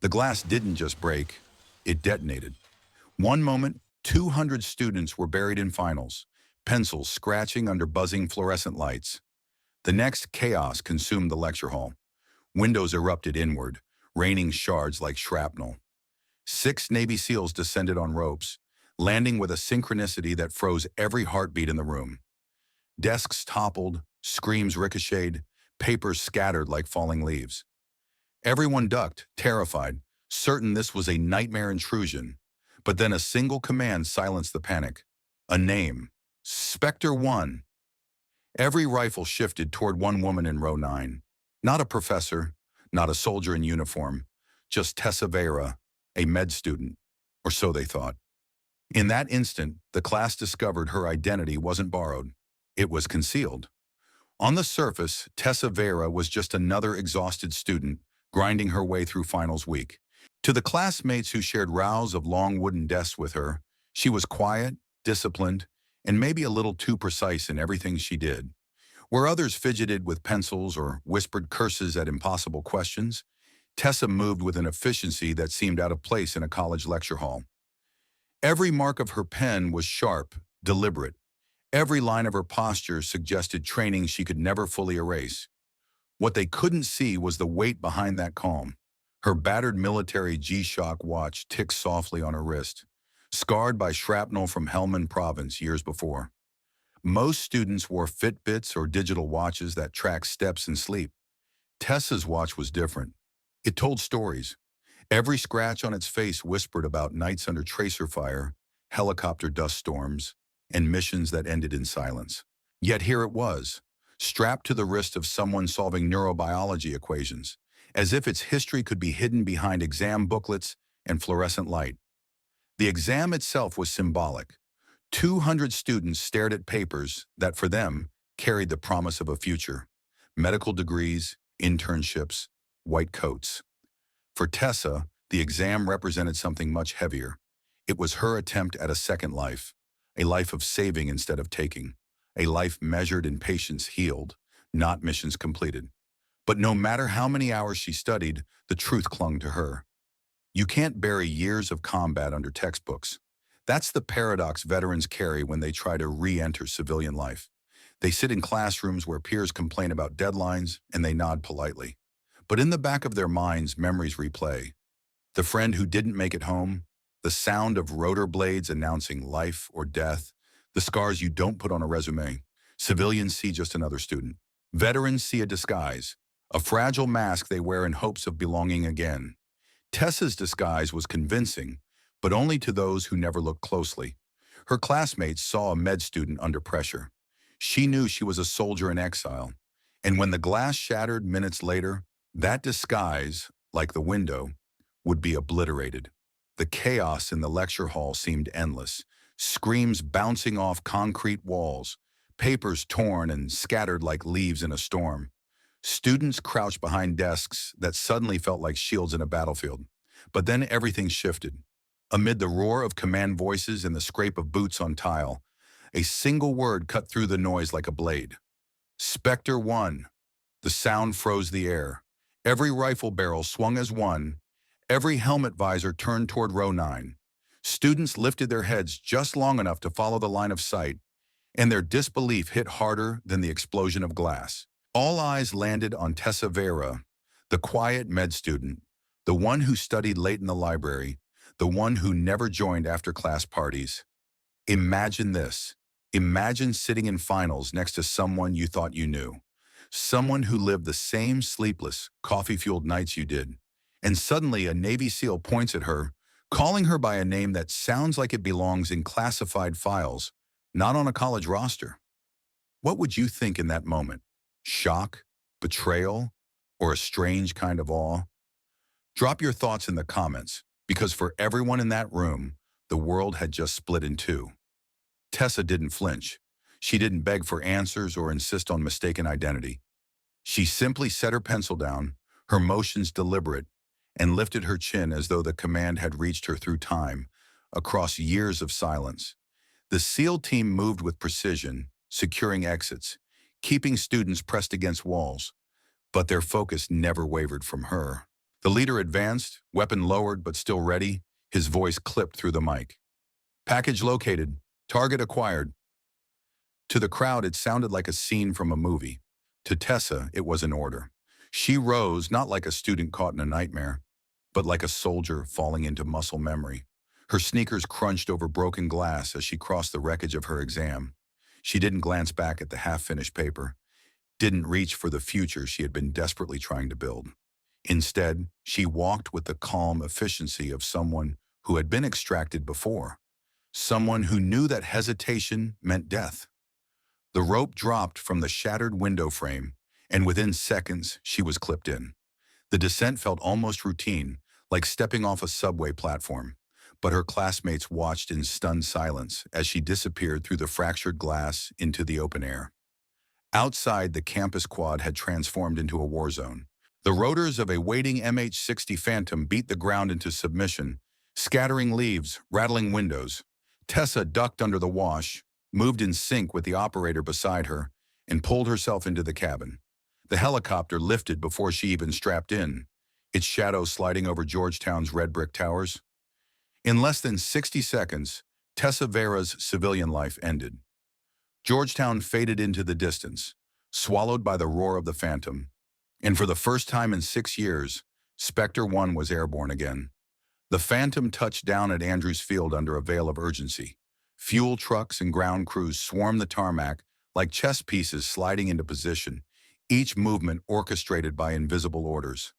The glass didn't just break, it detonated. One moment, 200 students were buried in finals, pencils scratching under buzzing fluorescent lights. The next, chaos consumed the lecture hall. Windows erupted inward, raining shards like shrapnel. 6 Navy SEALs descended on ropes, landing with a synchronicity that froze every heartbeat in the room. Desks toppled, screams ricocheted, papers scattered like falling leaves. Everyone ducked, terrified, certain this was a nightmare intrusion. But then a single command silenced the panic. A name. Spectre One. Every rifle shifted toward one woman in row 9. Not a professor, not a soldier in uniform, just Tessa Veyra, a med student, or so they thought. In that instant, the class discovered her identity wasn't borrowed. It was concealed. On the surface, Tessa Veyra was just another exhausted student grinding her way through finals week. To the classmates who shared rows of long wooden desks with her, she was quiet, disciplined, and maybe a little too precise in everything she did. Where others fidgeted with pencils or whispered curses at impossible questions, Tessa moved with an efficiency that seemed out of place in a college lecture hall. Every mark of her pen was sharp, deliberate. Every line of her posture suggested training she could never fully erase. What they couldn't see was the weight behind that calm. Her battered military G-Shock watch ticked softly on her wrist, scarred by shrapnel from Helmand Province years before. Most students wore Fitbits or digital watches that tracked steps and sleep. Tessa's watch was different. It told stories. Every scratch on its face whispered about nights under tracer fire, helicopter dust storms, and missions that ended in silence. Yet here it was, strapped to the wrist of someone solving neurobiology equations, as if its history could be hidden behind exam booklets and fluorescent light. The exam itself was symbolic. 200 students stared at papers that, for them, carried the promise of a future. Medical degrees, internships, white coats. For Tessa, the exam represented something much heavier. It was her attempt at a second life, a life of saving instead of taking, a life measured in patients healed, not missions completed. But no matter how many hours she studied, the truth clung to her. You can't bury years of combat under textbooks. That's the paradox veterans carry when they try to re-enter civilian life. They sit in classrooms where peers complain about deadlines and they nod politely. But in the back of their minds, memories replay. The friend who didn't make it home, the sound of rotor blades announcing life or death, the scars you don't put on a resume. Civilians see just another student. Veterans see a disguise, a fragile mask they wear in hopes of belonging again. Tessa's disguise was convincing, but only to those who never looked closely. Her classmates saw a med student under pressure. She knew she was a soldier in exile. And when the glass shattered minutes later, that disguise, like the window, would be obliterated. The chaos in the lecture hall seemed endless. Screams bouncing off concrete walls, papers torn and scattered like leaves in a storm. Students crouched behind desks that suddenly felt like shields in a battlefield. But then everything shifted. Amid the roar of command voices and the scrape of boots on tile, a single word cut through the noise like a blade. Spectre One. The sound froze the air. Every rifle barrel swung as one. Every helmet visor turned toward row 9. Students lifted their heads just long enough to follow the line of sight, and their disbelief hit harder than the explosion of glass. All eyes landed on Tessa Veyra, the quiet med student, the one who studied late in the library, the one who never joined after-class parties. Imagine this. Imagine sitting in finals next to someone you thought you knew, someone who lived the same sleepless, coffee-fueled nights you did, and suddenly a Navy SEAL points at her, calling her by a name that sounds like it belongs in classified files, not on a college roster. What would you think in that moment? Shock, betrayal, or a strange kind of awe? Drop your thoughts in the comments, because for everyone in that room, the world had just split in two. Tessa didn't flinch. She didn't beg for answers or insist on mistaken identity. She simply set her pencil down, her motions deliberate, and lifted her chin as though the command had reached her through time, across years of silence. The SEAL team moved with precision, securing exits, keeping students pressed against walls, but their focus never wavered from her. The leader advanced, weapon lowered but still ready, his voice clipped through the mic. Package located. Target acquired. To the crowd, it sounded like a scene from a movie. To Tessa, it was an order. She rose, not like a student caught in a nightmare, but like a soldier falling into muscle memory. Her sneakers crunched over broken glass as she crossed the wreckage of her exam. She didn't glance back at the half-finished paper, didn't reach for the future she had been desperately trying to build. Instead, she walked with the calm efficiency of someone who had been extracted before, someone who knew that hesitation meant death. The rope dropped from the shattered window frame, and within seconds, she was clipped in. The descent felt almost routine, like stepping off a subway platform, but her classmates watched in stunned silence as she disappeared through the fractured glass into the open air. Outside, the campus quad had transformed into a war zone. The rotors of a waiting MH-60 Phantom beat the ground into submission, scattering leaves, rattling windows. Tessa ducked under the wash, moved in sync with the operator beside her, and pulled herself into the cabin. The helicopter lifted before she even strapped in, its shadow sliding over Georgetown's red brick towers. In less than 60 seconds, Tessa Veyra's civilian life ended. Georgetown faded into the distance, swallowed by the roar of the Phantom. And for the first time in 6 years, Spectre One was airborne again. The Phantom touched down at Andrews Field under a veil of urgency. Fuel trucks and ground crews swarmed the tarmac like chess pieces sliding into position, each movement orchestrated by invisible orders.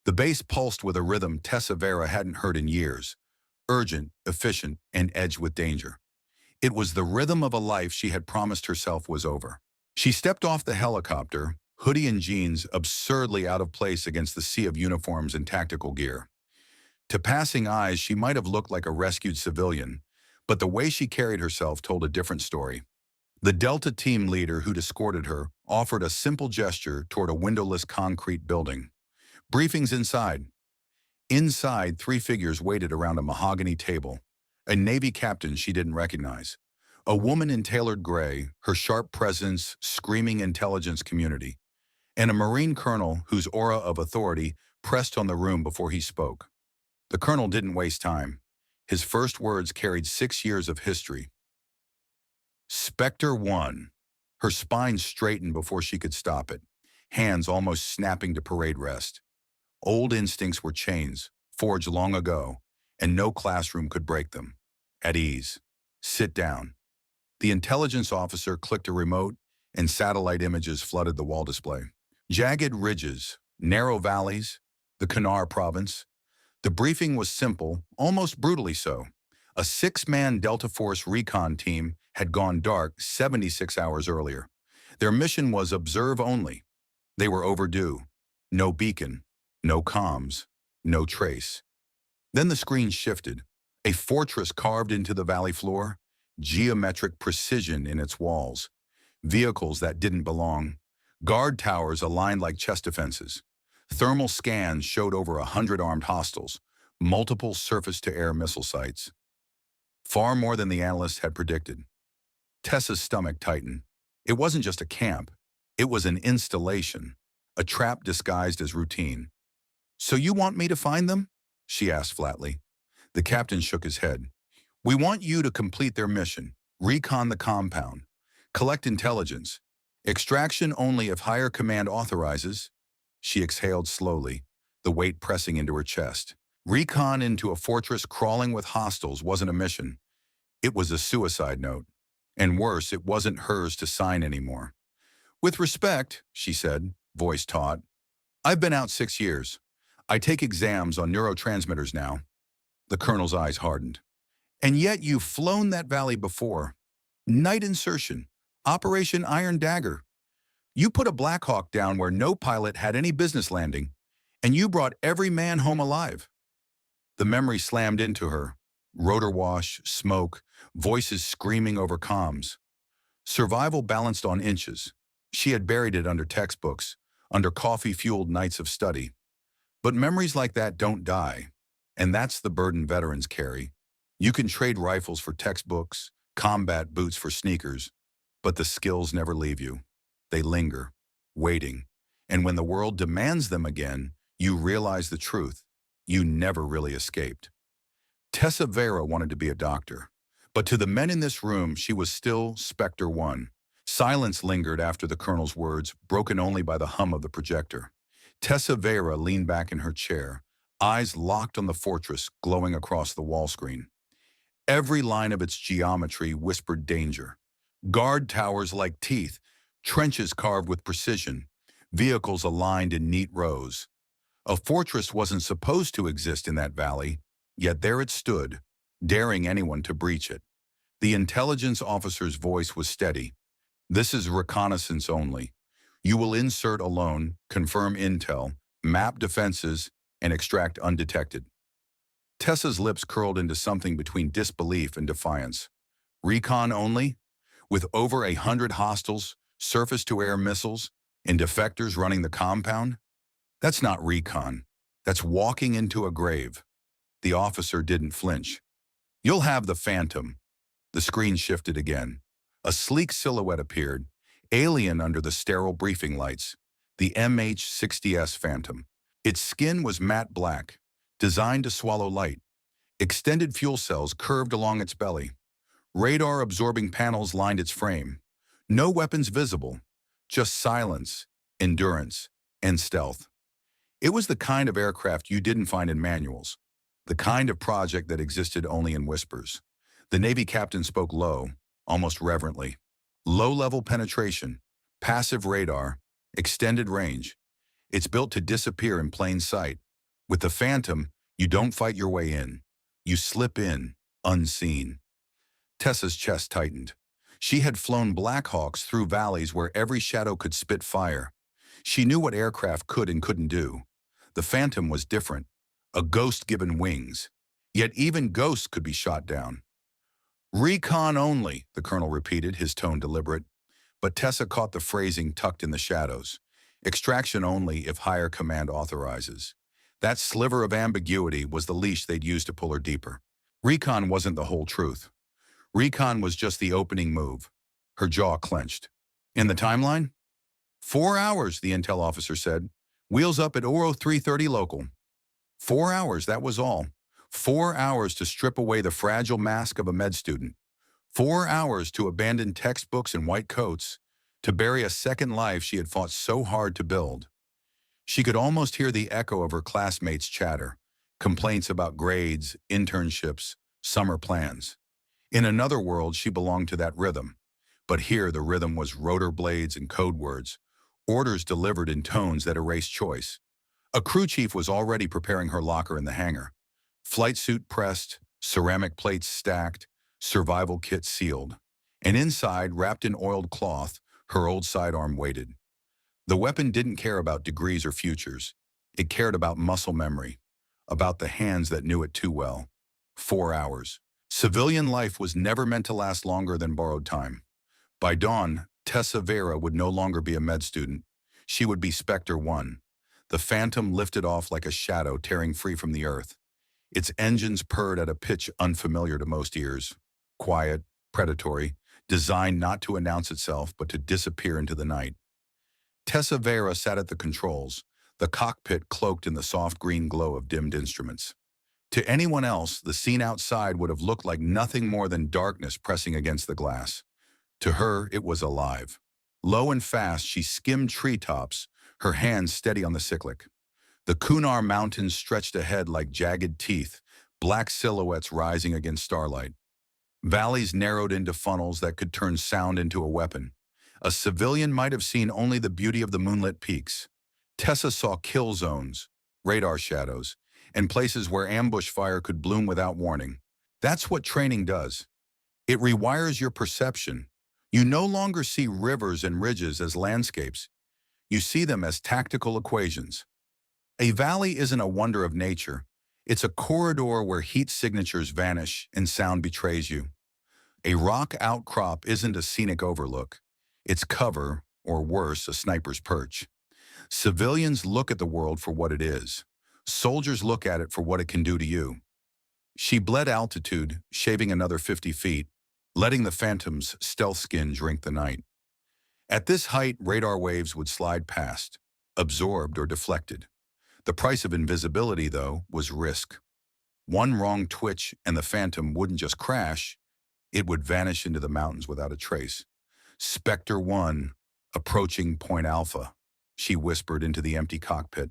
The base pulsed with a rhythm Tessa Veyra hadn't heard in years, urgent, efficient, and edged with danger. It was the rhythm of a life she had promised herself was over. She stepped off the helicopter, hoodie and jeans absurdly out of place against the sea of uniforms and tactical gear. To passing eyes, she might have looked like a rescued civilian, but the way she carried herself told a different story. The Delta team leader who'd escorted her offered a simple gesture toward a windowless concrete building. Briefings inside. Inside, 3 figures waited around a mahogany table. A Navy captain she didn't recognize. A woman in tailored gray, her sharp presence screaming intelligence community. And a Marine colonel whose aura of authority pressed on the room before he spoke. The colonel didn't waste time. His first words carried 6 years of history. Spectre One. Her spine straightened before she could stop it, hands almost snapping to parade rest. Old instincts were chains, forged long ago, and no classroom could break them. At ease. Sit down. The intelligence officer clicked a remote, and satellite images flooded the wall display. Jagged ridges, narrow valleys, the Kannar province. The briefing was simple, almost brutally so. A 6-man Delta Force recon team had gone dark 76 hours earlier. Their mission was observe only. They were overdue. No beacon, no comms, no trace. Then the screen shifted. A fortress carved into the valley floor, geometric precision in its walls. Vehicles that didn't belong. Guard towers aligned like chess defenses. Thermal scans showed over 100 armed hostiles, multiple surface-to-air missile sites. Far more than the analysts had predicted. Tessa's stomach tightened. It wasn't just a camp. It was an installation, a trap disguised as routine. "So you want me to find them?" she asked flatly. The captain shook his head. "We want you to complete their mission, recon the compound, collect intelligence. Extraction only if higher command authorizes." She exhaled slowly, the weight pressing into her chest. Recon into a fortress crawling with hostiles wasn't a mission. It was a suicide note. And worse, it wasn't hers to sign anymore. "With respect," she said, voice taut, "I've been out 6 years. I take exams on neurotransmitters now." The colonel's eyes hardened. "And yet you've flown that valley before. Night insertion, Operation Iron Dagger. You put a Black Hawk down where no pilot had any business landing, and you brought every man home alive." The memory slammed into her. Rotor wash, smoke, voices screaming over comms. Survival balanced on inches. She had buried it under textbooks, under coffee-fueled nights of study. But memories like that don't die, and that's the burden veterans carry. You can trade rifles for textbooks, combat boots for sneakers, but the skills never leave you. They linger, waiting, and when the world demands them again, you realize the truth. You never really escaped. Tessa Veyra wanted to be a doctor, but to the men in this room, she was still Spectre One. Silence lingered after the colonel's words, broken only by the hum of the projector. Tessa Veyra leaned back in her chair, eyes locked on the fortress glowing across the wall screen. Every line of its geometry whispered danger. Guard towers like teeth, trenches carved with precision, vehicles aligned in neat rows. A fortress wasn't supposed to exist in that valley, yet there it stood, daring anyone to breach it. The intelligence officer's voice was steady. This is reconnaissance only. You will insert alone, confirm intel, map defenses, and extract undetected. Tessa's lips curled into something between disbelief and defiance. Recon only? With over 100 hostiles, surface-to-air missiles, and defectors running the compound? That's not recon. That's walking into a grave. The officer didn't flinch. You'll have the Phantom. The screen shifted again. A sleek silhouette appeared, alien under the sterile briefing lights. The MH-60S Phantom. Its skin was matte black, designed to swallow light. Extended fuel cells curved along its belly. Radar-absorbing panels lined its frame. No weapons visible, just silence, endurance, and stealth. It was the kind of aircraft you didn't find in manuals, the kind of project that existed only in whispers. The Navy captain spoke low, almost reverently. Low-level penetration, passive radar, extended range. It's built to disappear in plain sight. With the Phantom, you don't fight your way in. You slip in, unseen. Tessa's chest tightened. She had flown Blackhawks through valleys where every shadow could spit fire. She knew what aircraft could and couldn't do. The Phantom was different, a ghost given wings. Yet even ghosts could be shot down. Recon only, the colonel repeated, his tone deliberate. But Tessa caught the phrasing tucked in the shadows. Extraction only if higher command authorizes. That sliver of ambiguity was the leash they'd use to pull her deeper. Recon wasn't the whole truth. Recon was just the opening move. Her jaw clenched. In the timeline? 4 hours, the intel officer said. Wheels up at Oro 3:30 local. 4 hours, that was all. 4 hours to strip away the fragile mask of a med student. 4 hours to abandon textbooks and white coats, to bury a second life she had fought so hard to build. She could almost hear the echo of her classmates' chatter, complaints about grades, internships, summer plans. In another world, she belonged to that rhythm. But here, the rhythm was rotor blades and code words, orders delivered in tones that erased choice. A crew chief was already preparing her locker in the hangar. Flight suit pressed, ceramic plates stacked, survival kit sealed. And inside, wrapped in oiled cloth, her old sidearm waited. The weapon didn't care about degrees or futures. It cared about muscle memory, about the hands that knew it too well. 4 hours. Civilian life was never meant to last longer than borrowed time. By dawn, Tessa Veyra would no longer be a med student. She would be Spectre One. The Phantom lifted off like a shadow tearing free from the earth. Its engines purred at a pitch unfamiliar to most ears. Quiet, predatory, designed not to announce itself but to disappear into the night. Tessa Veyra sat at the controls, the cockpit cloaked in the soft green glow of dimmed instruments. To anyone else, the scene outside would have looked like nothing more than darkness pressing against the glass. To her, it was alive. Low and fast, she skimmed treetops, her hands steady on the cyclic. The Kunar Mountains stretched ahead like jagged teeth, black silhouettes rising against starlight. Valleys narrowed into funnels that could turn sound into a weapon. A civilian might have seen only the beauty of the moonlit peaks. Tessa saw kill zones, radar shadows, and places where ambush fire could bloom without warning. That's what training does. It rewires your perception. You no longer see rivers and ridges as landscapes. You see them as tactical equations. A valley isn't a wonder of nature. It's a corridor where heat signatures vanish and sound betrays you. A rock outcrop isn't a scenic overlook. It's cover, or worse, a sniper's perch. Civilians look at the world for what it is. Soldiers look at it for what it can do to you. She bled altitude, shaving another 50 feet, letting the Phantom's stealth skin drink the night. At this height, radar waves would slide past, absorbed or deflected. The price of invisibility, though, was risk. One wrong twitch and the Phantom wouldn't just crash, it would vanish into the mountains without a trace. Spectre One, approaching Point Alpha, she whispered into the empty cockpit.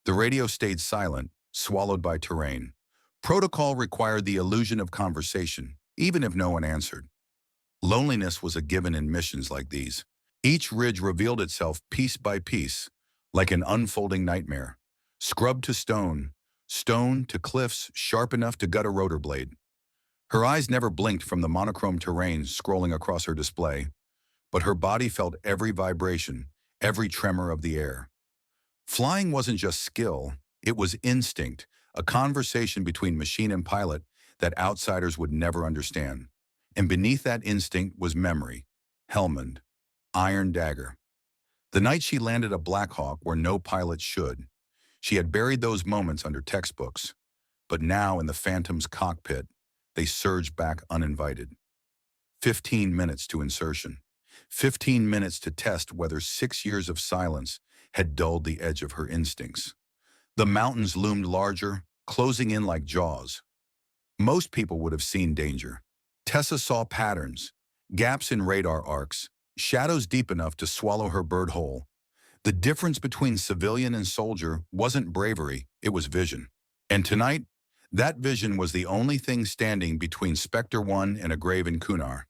The radio stayed silent, swallowed by terrain. Protocol required the illusion of conversation, even if no one answered. Loneliness was a given in missions like these. Each ridge revealed itself piece by piece, like an unfolding nightmare. Scrubbed to stone, stone to cliffs sharp enough to gut a rotor blade. Her eyes never blinked from the monochrome terrain scrolling across her display, but her body felt every vibration, every tremor of the air. Flying wasn't just skill, it was instinct, a conversation between machine and pilot that outsiders would never understand. And beneath that instinct was memory, Helmand, iron dagger. The night she landed a Black Hawk where no pilot should, she had buried those moments under textbooks, but now in the Phantom's cockpit, they surged back uninvited. 15 minutes to insertion. 15 minutes to test whether 6 years of silence had dulled the edge of her instincts. The mountains loomed larger, closing in like jaws. Most people would have seen danger. Tessa saw patterns, gaps in radar arcs, shadows deep enough to swallow her bird whole. The difference between civilian and soldier wasn't bravery, it was vision. And tonight, that vision was the only thing standing between Spectre One and a grave in Kunar.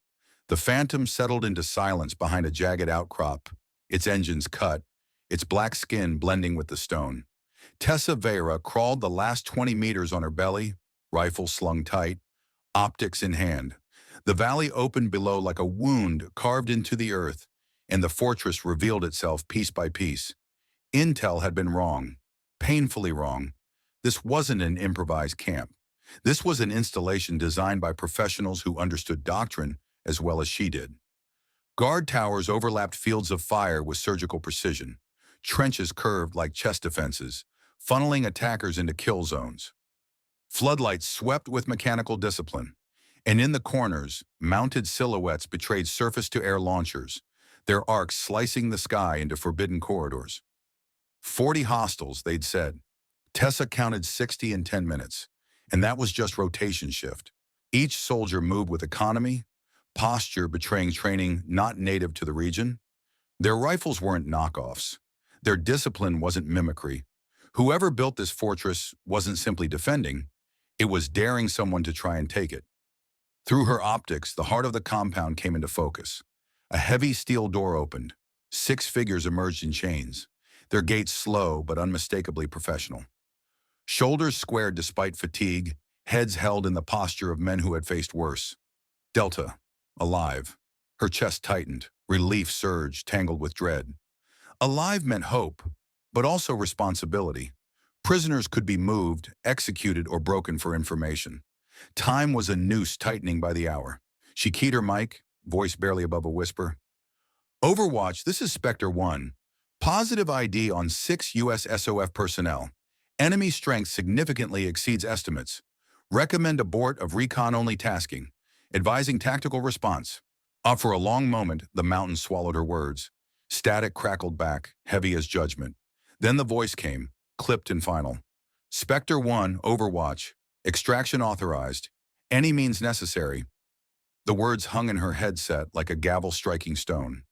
The Phantom settled into silence behind a jagged outcrop, its engines cut, its black skin blending with the stone. Tessa Veyra crawled the last 20 meters on her belly, rifle slung tight, optics in hand. The valley opened below like a wound carved into the earth, and the fortress revealed itself piece by piece. Intel had been wrong, painfully wrong. This wasn't an improvised camp. This was an installation designed by professionals who understood doctrine as well as she did. Guard towers overlapped fields of fire with surgical precision. Trenches curved like chest defenses, funneling attackers into kill zones. Floodlights swept with mechanical discipline. And in the corners, mounted silhouettes betrayed surface-to-air launchers, their arcs slicing the sky into forbidden corridors. 40 hostiles, they'd said. Tessa counted 60 in 10 minutes, and that was just rotation shift. Each soldier moved with economy, posture betraying training not native to the region. Their rifles weren't knockoffs. Their discipline wasn't mimicry. Whoever built this fortress wasn't simply defending, it was daring someone to try and take it. Through her optics, the heart of the compound came into focus. A heavy steel door opened. 6 figures emerged in chains, their gaits slow but unmistakably professional. Shoulders squared despite fatigue, heads held in the posture of men who had faced worse. Delta, alive. Her chest tightened, relief surged, tangled with dread. Alive meant hope, but also responsibility. Prisoners could be moved, executed, or broken for information. Time was a noose tightening by the hour. She keyed her mic, voice barely above a whisper. Overwatch, this is Spectre One. Positive ID on 6 U.S. SOF personnel. Enemy strength significantly exceeds estimates. Recommend abort of recon-only tasking. Advising tactical response. For a long moment, the mountains swallowed her words. Static crackled back, heavy as judgment. Then the voice came, clipped and final. Spectre One, Overwatch. Extraction authorized. Any means necessary. The words hung in her headset like a gavel striking stone.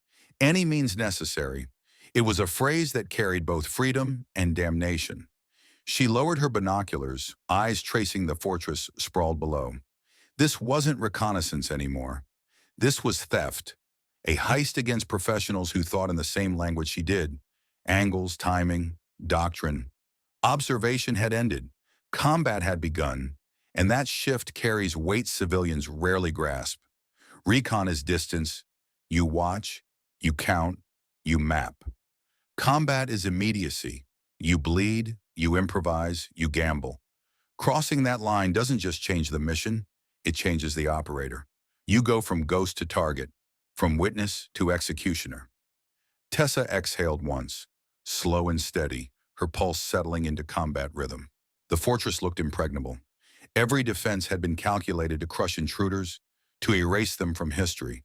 Any means necessary. It was a phrase that carried both freedom and damnation. She lowered her binoculars, eyes tracing the fortress sprawled below. This wasn't reconnaissance anymore. This was theft. A heist against professionals who thought in the same language she did. Angles, timing, doctrine. Observation had ended. Combat had begun, and that shift carries weight civilians rarely grasp. Recon is distance. You watch, you count, you map. Combat is immediacy. You bleed, you improvise, you gamble. Crossing that line doesn't just change the mission, it changes the operator. You go from ghost to target, from witness to executioner. Tessa exhaled once, slow and steady, her pulse settling into combat rhythm. The fortress looked impregnable. Every defense had been calculated to crush intruders, to erase them from history.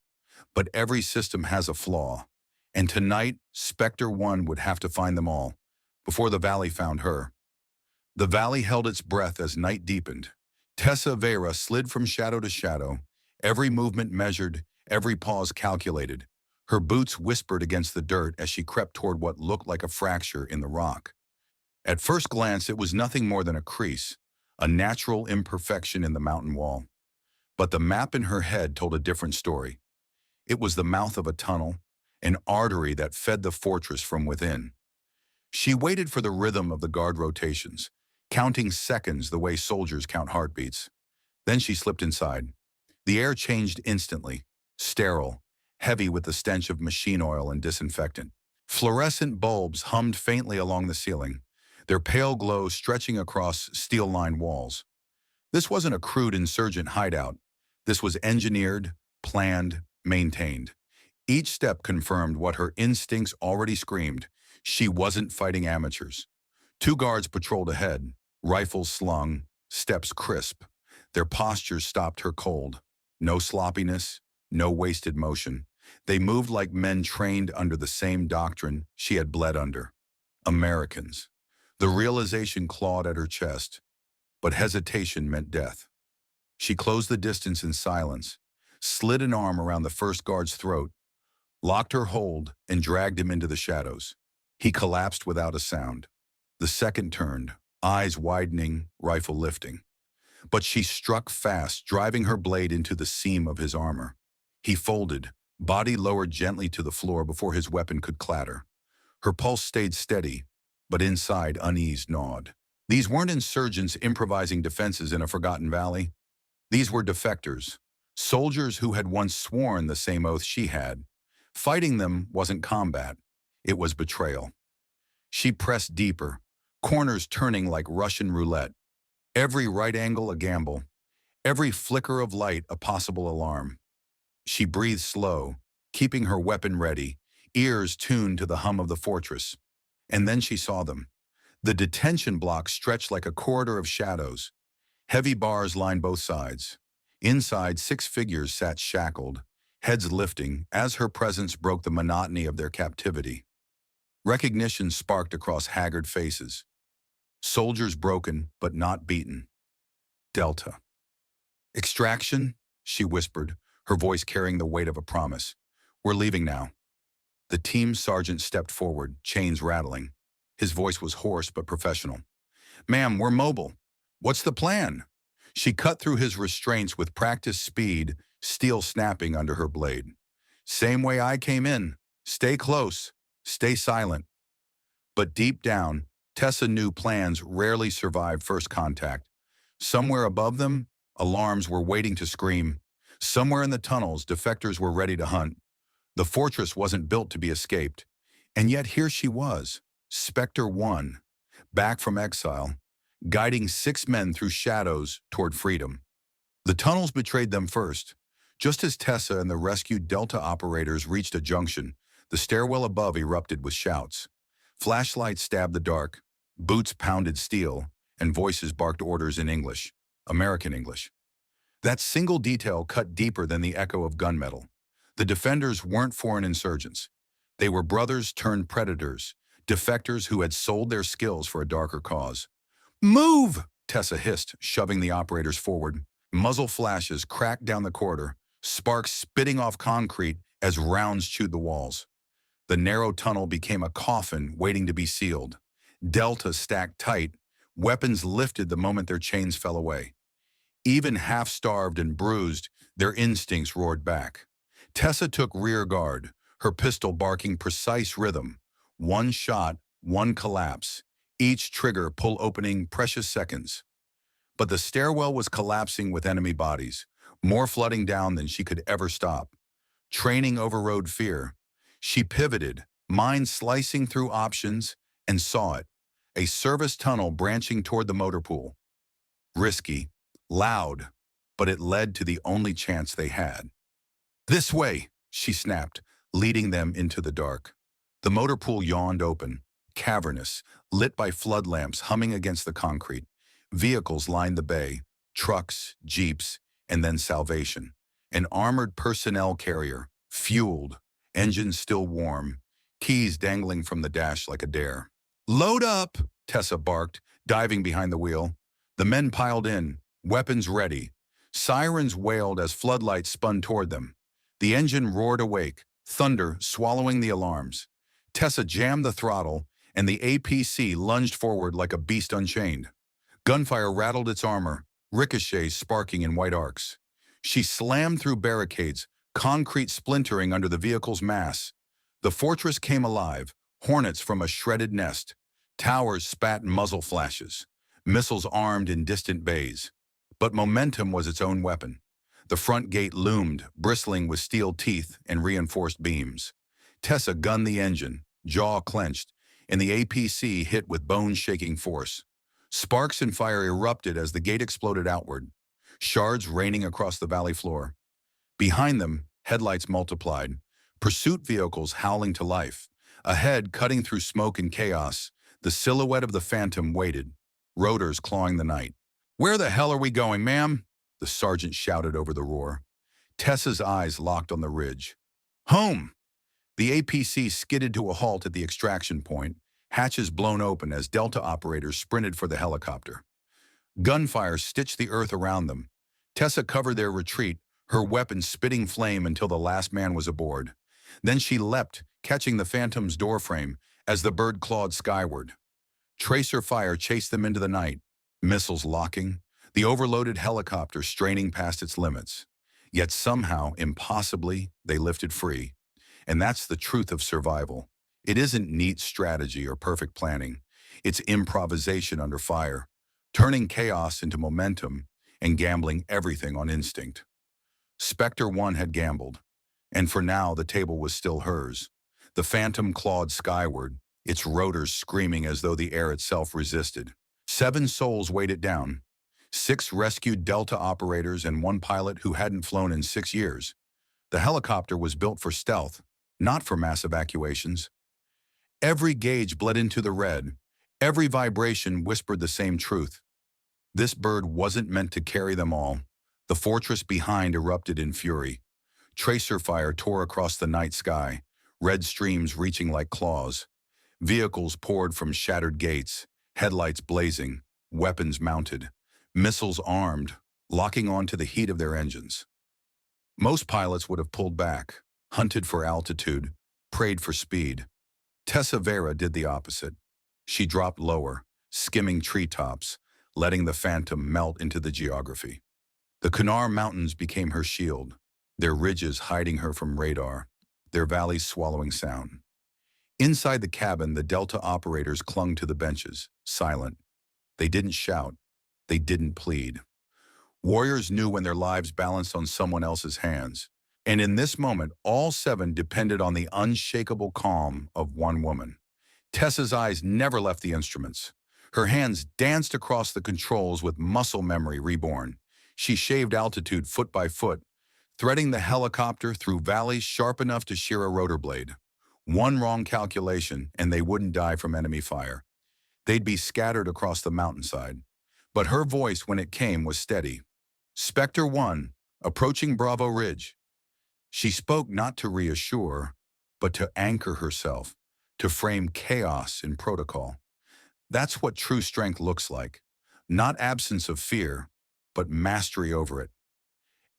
But every system has a flaw, and tonight, Spectre One would have to find them all. before the valley found her. The valley held its breath as night deepened. Tessa Veyra slid from shadow to shadow, every movement measured, every pause calculated. Her boots whispered against the dirt as she crept toward what looked like a fracture in the rock. At first glance, it was nothing more than a crease, a natural imperfection in the mountain wall. But the map in her head told a different story. It was the mouth of a tunnel, an artery that fed the fortress from within. She waited for the rhythm of the guard rotations, counting seconds the way soldiers count heartbeats. Then she slipped inside. The air changed instantly, sterile, heavy with the stench of machine oil and disinfectant. Fluorescent bulbs hummed faintly along the ceiling, their pale glow stretching across steel-lined walls. This wasn't a crude insurgent hideout. This was engineered, planned, maintained. Each step confirmed what her instincts already screamed. She wasn't fighting amateurs. Two guards patrolled ahead, rifles slung, steps crisp. Their postures stopped her cold. No sloppiness, no wasted motion. They moved like men trained under the same doctrine she had bled under. Americans. The realization clawed at her chest, but hesitation meant death. She closed the distance in silence, slid an arm around the first guard's throat, locked her hold, and dragged him into the shadows. He collapsed without a sound. The second turned, eyes widening, rifle lifting. But she struck fast, driving her blade into the seam of his armor. He folded, body lowered gently to the floor before his weapon could clatter. Her pulse stayed steady, but inside unease gnawed. These weren't insurgents improvising defenses in a forgotten valley. These were defectors, soldiers who had once sworn the same oath she had. Fighting them wasn't combat, it was betrayal. She pressed deeper, corners turning like Russian roulette. Every right angle a gamble, every flicker of light a possible alarm. She breathed slow, keeping her weapon ready, ears tuned to the hum of the fortress. And then she saw them. The detention block stretched like a corridor of shadows. Heavy bars lined both sides. Inside, 6 figures sat shackled, heads lifting as her presence broke the monotony of their captivity. Recognition sparked across haggard faces. Soldiers broken, but not beaten. Delta. Extraction, she whispered, her voice carrying the weight of a promise. We're leaving now. The team sergeant stepped forward, chains rattling. His voice was hoarse but professional. Ma'am, we're mobile. What's the plan? She cut through his restraints with practiced speed, steel snapping under her blade. Same way I came in. Stay close. Stay silent. But deep down, Tessa knew plans rarely survive first contact. Somewhere above them, alarms were waiting to scream. Somewhere in the tunnels, defectors were ready to hunt. The fortress wasn't built to be escaped. And yet here she was, Spectre One, back from exile, guiding 6 men through shadows toward freedom. The tunnels betrayed them first. Just as Tessa and the rescued Delta operators reached a junction, the stairwell above erupted with shouts. Flashlights stabbed the dark, boots pounded steel, and voices barked orders in English, American English. That single detail cut deeper than the echo of gunmetal. The defenders weren't foreign insurgents. They were brothers turned predators, defectors who had sold their skills for a darker cause. Move! Tessa hissed, shoving the operators forward. Muzzle flashes cracked down the corridor, sparks spitting off concrete as rounds chewed the walls. The narrow tunnel became a coffin waiting to be sealed. Delta stacked tight, weapons lifted the moment their chains fell away. Even half-starved and bruised, their instincts roared back. Tessa took rear guard, her pistol barking precise rhythm. One shot, one collapse. Each trigger pull opening precious seconds. But the stairwell was collapsing with enemy bodies, more flooding down than she could ever stop. Training overrode fear. She pivoted, mind slicing through options, and saw it. A service tunnel branching toward the motor pool. Risky, loud, but it led to the only chance they had. This way, she snapped, leading them into the dark. The motor pool yawned open, cavernous, lit by flood lamps humming against the concrete. Vehicles lined the bay, trucks, jeeps, and then Salvation. An armored personnel carrier, fueled, engines still warm, keys dangling from the dash like a dare. "Load up!" Tessa barked, diving behind the wheel. The men piled in, weapons ready. Sirens wailed as floodlights spun toward them. The engine roared awake, thunder swallowing the alarms. Tessa jammed the throttle, and the APC lunged forward like a beast unchained. Gunfire rattled its armor, ricochets sparking in white arcs. She slammed through barricades, concrete splintering under the vehicle's mass. The fortress came alive, hornets from a shredded nest. Towers spat muzzle flashes, missiles armed in distant bays. But momentum was its own weapon. The front gate loomed, bristling with steel teeth and reinforced beams. Tessa gunned the engine, jaw clenched, and the APC hit with bone-shaking force. Sparks and fire erupted as the gate exploded outward, shards raining across the valley floor. Behind them, headlights multiplied, pursuit vehicles howling to life. Ahead, cutting through smoke and chaos, the silhouette of the Phantom waited, rotors clawing the night. "Where the hell are we going, ma'am?" the sergeant shouted over the roar. Tessa's eyes locked on the ridge. "Home!" The APC skidded to a halt at the extraction point, hatches blown open as Delta operators sprinted for the helicopter. Gunfire stitched the earth around them. Tessa covered their retreat, her weapon spitting flame until the last man was aboard. Then she leapt, catching the Phantom's doorframe as the bird clawed skyward. Tracer fire chased them into the night, missiles locking, the overloaded helicopter straining past its limits. Yet somehow, impossibly, they lifted free. And that's the truth of survival. It isn't neat strategy or perfect planning. It's improvisation under fire, turning chaos into momentum and gambling everything on instinct. Spectre One had gambled, and for now the table was still hers. The Phantom clawed skyward, its rotors screaming as though the air itself resisted. 7 souls weighed it down. 6 rescued Delta operators and 1 pilot who hadn't flown in 6 years. The helicopter was built for stealth, not for mass evacuations. Every gauge bled into the red. Every vibration whispered the same truth. This bird wasn't meant to carry them all. The fortress behind erupted in fury. Tracer fire tore across the night sky, red streams reaching like claws. Vehicles poured from shattered gates, headlights blazing, weapons mounted, missiles armed, locking onto the heat of their engines. Most pilots would have pulled back, hunted for altitude, prayed for speed. Tessa Veyra did the opposite. She dropped lower, skimming treetops, letting the Phantom melt into the geography. The Kunar Mountains became her shield, their ridges hiding her from radar, their valleys swallowing sound. Inside the cabin, the Delta operators clung to the benches, silent. They didn't shout. They didn't plead. Warriors knew when their lives balanced on someone else's hands. And in this moment, all 7 depended on the unshakable calm of one woman. Tessa's eyes never left the instruments. Her hands danced across the controls with muscle memory reborn. She shaved altitude foot by foot, threading the helicopter through valleys sharp enough to shear a rotor blade. One wrong calculation, and they wouldn't die from enemy fire. They'd be scattered across the mountainside. But her voice, when it came, was steady. Spectre One, approaching Bravo Ridge. She spoke not to reassure, but to anchor herself, to frame chaos in protocol. That's what true strength looks like. Not absence of fear, but mastery over it.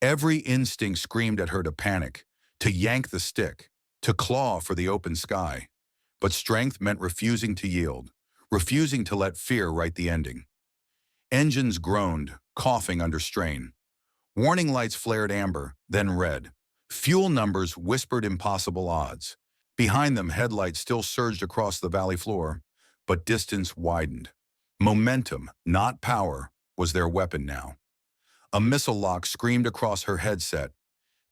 Every instinct screamed at her to panic, to yank the stick, to claw for the open sky. But strength meant refusing to yield, refusing to let fear write the ending. Engines groaned, coughing under strain. Warning lights flared amber, then red. Fuel numbers whispered impossible odds. Behind them, headlights still surged across the valley floor, but distance widened. Momentum, not power, was their weapon now. A missile lock screamed across her headset.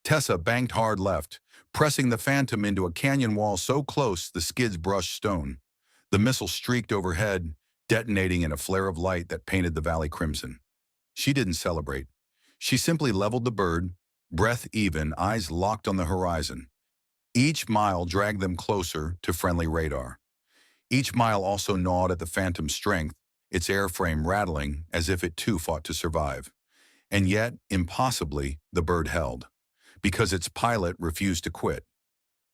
Tessa banked hard left, pressing the Phantom into a canyon wall so close the skids brushed stone. The missile streaked overhead, detonating in a flare of light that painted the valley crimson. She didn't celebrate. She simply leveled the bird, breath even, eyes locked on the horizon. Each mile dragged them closer to friendly radar. Each mile also gnawed at the Phantom's strength, its airframe rattling as if it too fought to survive. And yet, impossibly, the bird held, because its pilot refused to quit.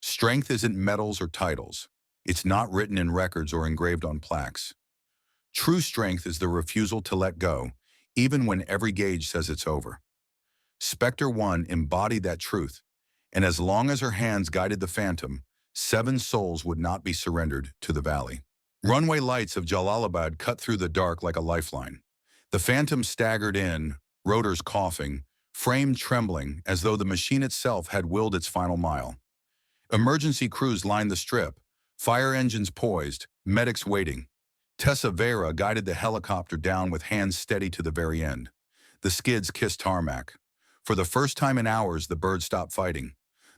Strength isn't medals or titles. It's not written in records or engraved on plaques. True strength is the refusal to let go, even when every gauge says it's over. Spectre One embodied that truth, and as long as her hands guided the Phantom, 7 souls would not be surrendered to the valley. Runway lights of Jalalabad cut through the dark like a lifeline. The Phantom staggered in, rotors coughing, frame trembling as though the machine itself had willed its final mile. Emergency crews lined the strip, fire engines poised, medics waiting. Tessa Veyra guided the helicopter down with hands steady to the very end. The skids kissed tarmac. For the first time in hours, the bird stopped fighting.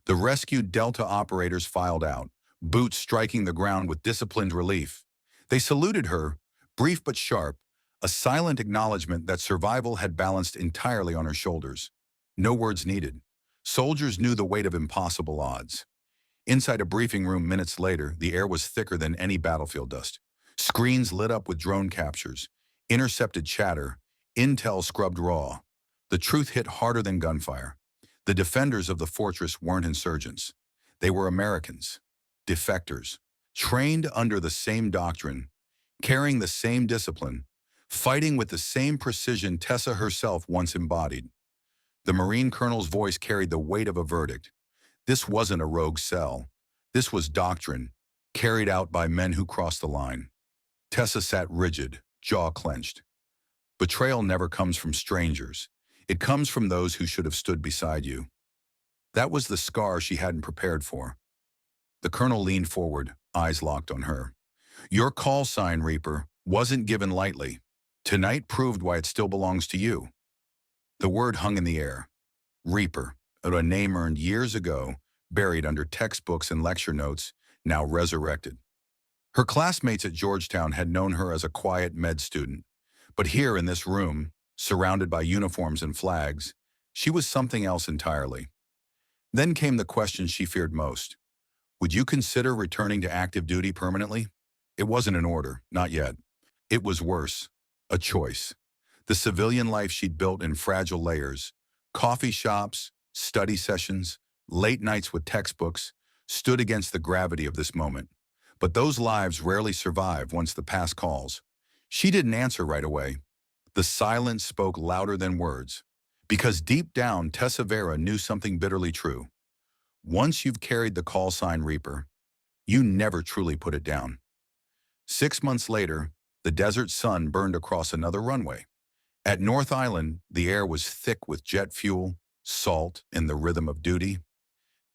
The rescued Delta operators filed out, boots striking the ground with disciplined relief. They saluted her, brief but sharp, a silent acknowledgement that survival had balanced entirely on her shoulders. No words needed. Soldiers knew the weight of impossible odds. Inside a briefing room minutes later, the air was thicker than any battlefield dust. Screens lit up with drone captures, intercepted chatter, intel scrubbed raw. The truth hit harder than gunfire. The defenders of the fortress weren't insurgents. They were Americans, defectors, trained under the same doctrine, carrying the same discipline, fighting with the same precision Tessa herself once embodied. The Marine colonel's voice carried the weight of a verdict. This wasn't a rogue cell. This was doctrine, carried out by men who crossed the line. Tessa sat rigid, jaw clenched. Betrayal never comes from strangers. It comes from those who should have stood beside you. That was the scar she hadn't prepared for. The colonel leaned forward, eyes locked on her. Your call sign, Reaper, wasn't given lightly. Tonight proved why it still belongs to you. The word hung in the air. Reaper, a name earned years ago, buried under textbooks and lecture notes, now resurrected. Her classmates at Georgetown had known her as a quiet med student, but here in this room, surrounded by uniforms and flags, she was something else entirely. Then came the question she feared most. Would you consider returning to active duty permanently? It wasn't an order, not yet. It was worse, a choice. The civilian life she'd built in fragile layers, coffee shops, study sessions, late nights with textbooks, stood against the gravity of this moment. But those lives rarely survive once the past calls. She didn't answer right away. The silence spoke louder than words, because deep down, Tessa Veyra knew something bitterly true. Once you've carried the call sign Reaper, you never truly put it down. 6 months later, the desert sun burned across another runway. At North Island, the air was thick with jet fuel, salt, and the rhythm of duty.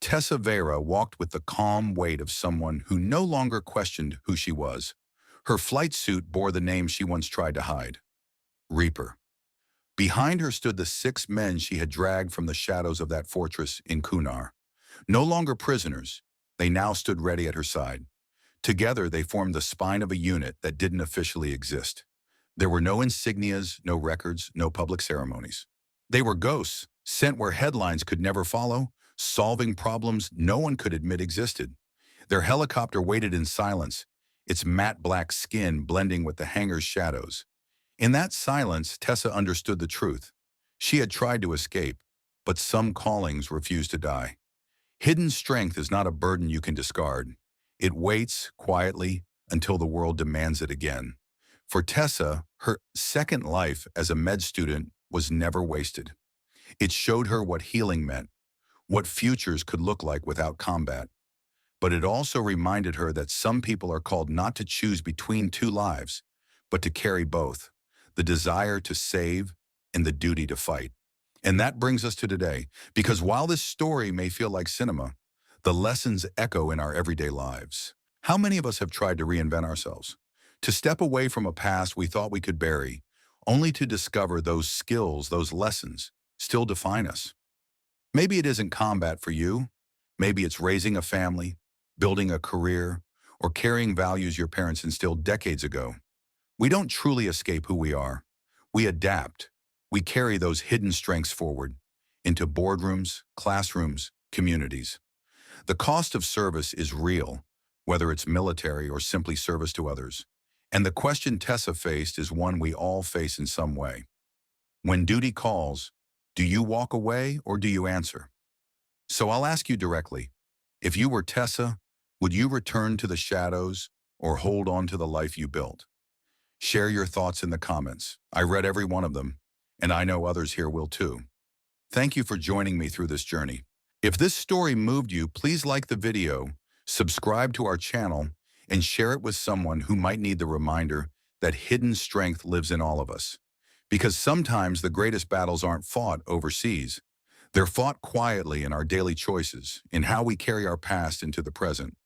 Tessa Veyra walked with the calm weight of someone who no longer questioned who she was. Her flight suit bore the name she once tried to hide. Reaper. Behind her stood the 6 men she had dragged from the shadows of that fortress in Kunar. No longer prisoners, they now stood ready at her side. Together, they formed the spine of a unit that didn't officially exist. There were no insignias, no records, no public ceremonies. They were ghosts, sent where headlines could never follow, solving problems no one could admit existed. Their helicopter waited in silence, its matte black skin blending with the hangar's shadows. In that silence, Tessa understood the truth. She had tried to escape, but some callings refused to die. Hidden strength is not a burden you can discard. It waits quietly until the world demands it again. For Tessa, her second life as a med student was never wasted. It showed her what healing meant, what futures could look like without combat. But it also reminded her that some people are called not to choose between 2 lives, but to carry both, the desire to save and the duty to fight. And that brings us to today, because while this story may feel like cinema, the lessons echo in our everyday lives. How many of us have tried to reinvent ourselves? To step away from a past we thought we could bury, only to discover those skills, those lessons, still define us. Maybe it isn't combat for you. Maybe it's raising a family, building a career, or carrying values your parents instilled decades ago. We don't truly escape who we are. We adapt. We carry those hidden strengths forward into boardrooms, classrooms, communities. The cost of service is real, whether it's military or simply service to others. And the question Tessa faced is one we all face in some way. When duty calls, do you walk away or do you answer? So I'll ask you directly, if you were Tessa, Would you return to the shadows or hold on to the life you built? Share your thoughts in the comments. I read every one of them, and I know others here will too. Thank you for joining me through this journey. If this story moved you, please like the video, subscribe to our channel, and share it with someone who might need the reminder that hidden strength lives in all of us. Because sometimes the greatest battles aren't fought overseas. They're fought quietly in our daily choices, in how we carry our past into the present.